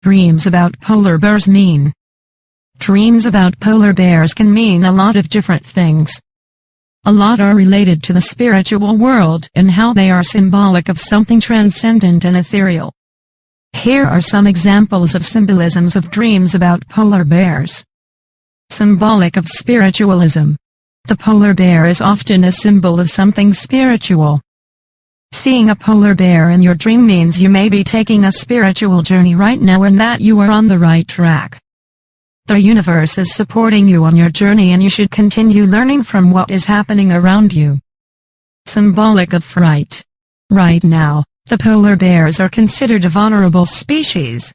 Dreams about polar bears mean. Dreams about polar bears can mean a lot of different things. A lot are related to the spiritual world and how they are symbolic of something transcendent and ethereal. Here are some examples of symbolisms of dreams about polar bears. Symbolic of Spiritualism. The polar bear is often a symbol of something spiritual. Seeing a polar bear in your dream means you may be taking a spiritual journey right now and that you are on the right track. The universe is supporting you on your journey and you should continue learning from what is happening around you. Symbolic of Fright. Right now, the polar bears are considered a vulnerable species.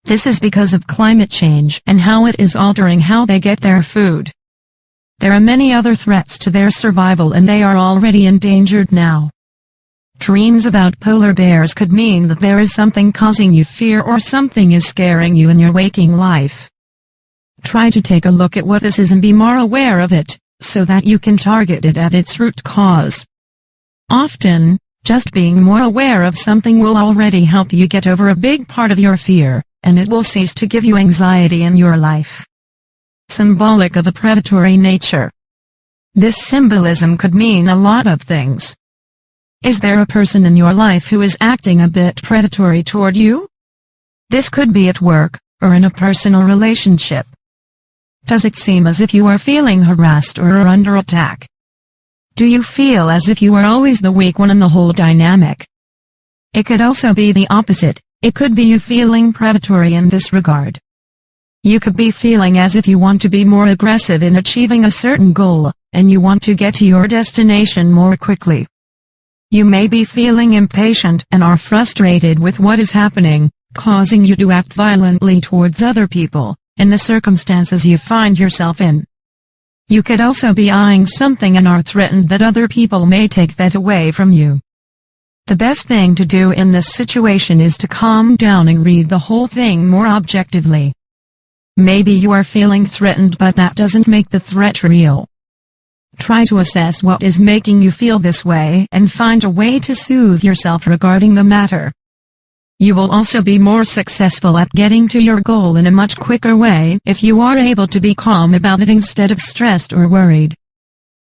This is because of climate change and how it is altering how they get their food. There are many other threats to their survival and they are already endangered now. Dreams about polar bears could mean that there is something causing you fear or something is scaring you in your waking life. Try to take a look at what this is and be more aware of it, so that you can target it at its root cause. Often, just being more aware of something will already help you get over a big part of your fear, and it will cease to give you anxiety in your life. Symbolic of a predatory nature. This symbolism could mean a lot of things. Is there a person in your life who is acting a bit predatory toward you? This could be at work, or in a personal relationship. Does it seem as if you are feeling harassed or are under attack? Do you feel as if you are always the weak one in the whole dynamic? It could also be the opposite. It could be you feeling predatory in this regard. You could be feeling as if you want to be more aggressive in achieving a certain goal, and you want to get to your destination more quickly. You may be feeling impatient and are frustrated with what is happening, causing you to act violently towards other people, in the circumstances you find yourself in. You could also be eyeing something and are threatened that other people may take that away from you. The best thing to do in this situation is to calm down and read the whole thing more objectively. Maybe you are feeling threatened, but that doesn't make the threat real. Try to assess what is making you feel this way and find a way to soothe yourself regarding the matter. You will also be more successful at getting to your goal in a much quicker way if you are able to be calm about it instead of stressed or worried.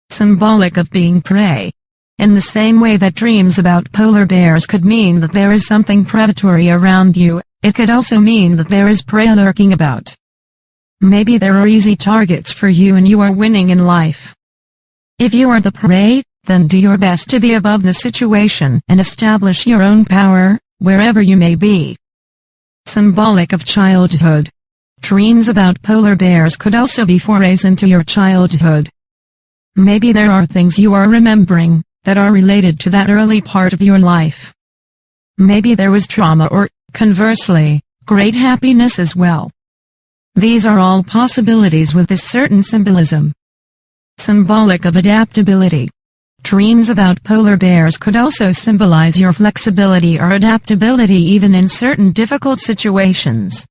Symbolic of being prey. In the same way that dreams about polar bears could mean that there is something predatory around you, it could also mean that there is prey lurking about. Maybe there are easy targets for you and you are winning in life. If you are the prey, then do your best to be above the situation and establish your own power, wherever you may be. Symbolic of childhood. Dreams about polar bears could also be forays into your childhood. Maybe there are things you are remembering that are related to that early part of your life. Maybe there was trauma or, conversely, great happiness as well. These are all possibilities with this certain symbolism. Symbolic of adaptability. Dreams about polar bears could also symbolize your flexibility or adaptability even in certain difficult situations.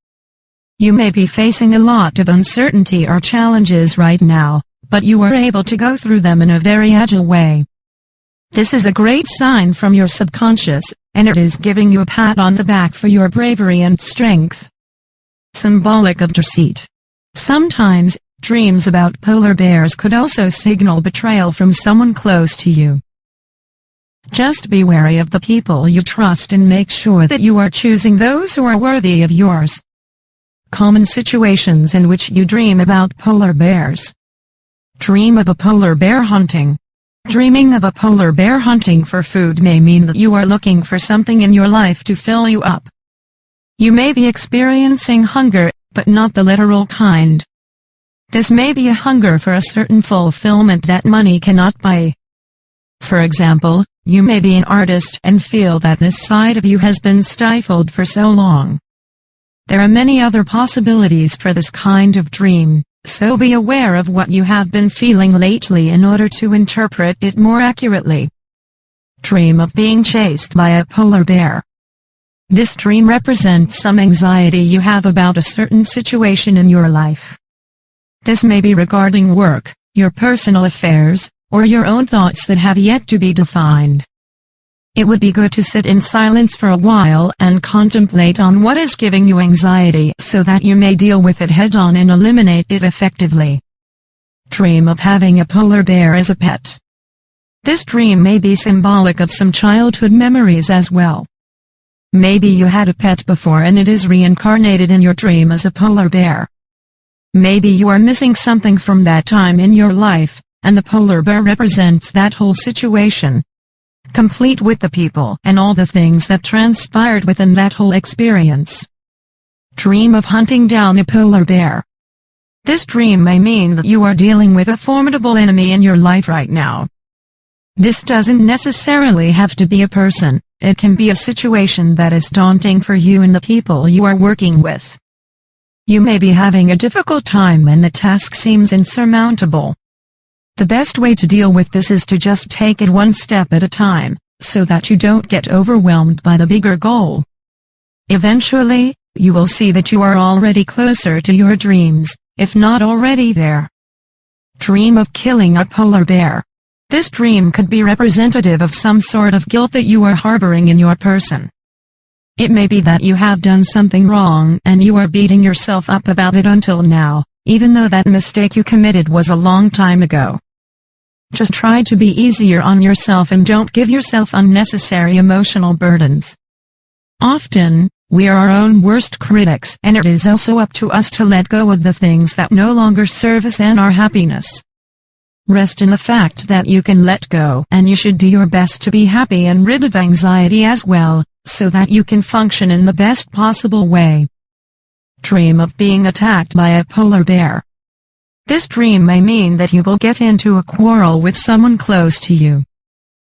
You may be facing a lot of uncertainty or challenges right now, but you are able to go through them in a very agile way. This is a great sign from your subconscious, and it is giving you a pat on the back for your bravery and strength. Symbolic of deceit. Sometimes, dreams about polar bears could also signal betrayal from someone close to you. Just be wary of the people you trust and make sure that you are choosing those who are worthy of yours. Common situations in which you dream about polar bears. Dream of a polar bear hunting. Dreaming of a polar bear hunting for food may mean that you are looking for something in your life to fill you up. You may be experiencing hunger, but not the literal kind. This may be a hunger for a certain fulfillment that money cannot buy. For example, you may be an artist and feel that this side of you has been stifled for so long. There are many other possibilities for this kind of dream, so be aware of what you have been feeling lately in order to interpret it more accurately. Dream of being chased by a polar bear. This dream represents some anxiety you have about a certain situation in your life. This may be regarding work, your personal affairs, or your own thoughts that have yet to be defined. It would be good to sit in silence for a while and contemplate on what is giving you anxiety so that you may deal with it head-on and eliminate it effectively. Dream of having a polar bear as a pet. This dream may be symbolic of some childhood memories as well. Maybe you had a pet before and it is reincarnated in your dream as a polar bear. Maybe you are missing something from that time in your life, and the polar bear represents that whole situation, complete with the people and all the things that transpired within that whole experience. Dream of hunting down a polar bear. This dream may mean that you are dealing with a formidable enemy in your life right now. This doesn't necessarily have to be a person, it can be a situation that is daunting for you and the people you are working with. You may be having a difficult time and the task seems insurmountable. The best way to deal with this is to just take it one step at a time, so that you don't get overwhelmed by the bigger goal. Eventually, you will see that you are already closer to your dreams, if not already there. Dream of killing a polar bear. This dream could be representative of some sort of guilt that you are harboring in your person. It may be that you have done something wrong and you are beating yourself up about it until now, even though that mistake you committed was a long time ago. Just try to be easier on yourself and don't give yourself unnecessary emotional burdens. Often, we are our own worst critics, and it is also up to us to let go of the things that no longer serve us and our happiness. Rest in the fact that you can let go, and you should do your best to be happy and rid of anxiety as well, so that you can function in the best possible way. Dream of being attacked by a polar bear. This dream may mean that you will get into a quarrel with someone close to you.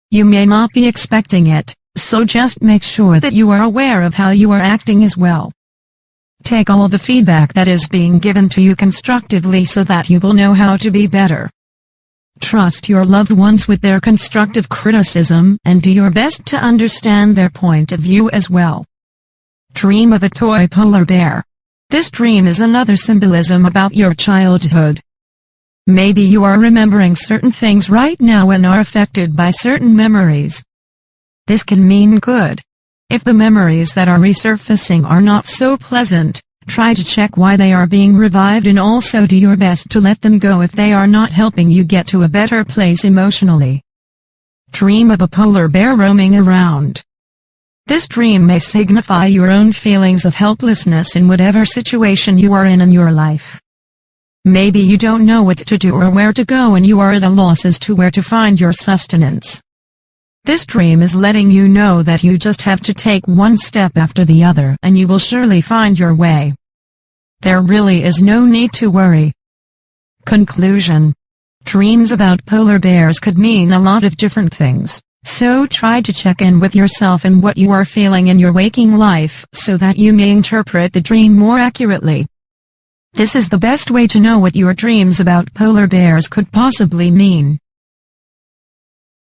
You may not be expecting it, so just make sure that you are aware of how you are acting as well. Take all the feedback that is being given to you constructively so that you will know how to be better. Trust your loved ones with their constructive criticism and do your best to understand their point of view as well. Dream of a toy polar bear. This dream is another symbolism about your childhood. Maybe you are remembering certain things right now and are affected by certain memories. This can mean good. If the memories that are resurfacing are not so pleasant, try to check why they are being revived and also do your best to let them go if they are not helping you get to a better place emotionally. Dream of a polar bear roaming around. This dream may signify your own feelings of helplessness in whatever situation you are in your life. Maybe you don't know what to do or where to go and you are at a loss as to where to find your sustenance. This dream is letting you know that you just have to take one step after the other and you will surely find your way. There really is no need to worry. Conclusion. Dreams about polar bears could mean a lot of different things. So try to check in with yourself and what you are feeling in your waking life so that you may interpret the dream more accurately. This is the best way to know what your dreams about polar bears could possibly mean.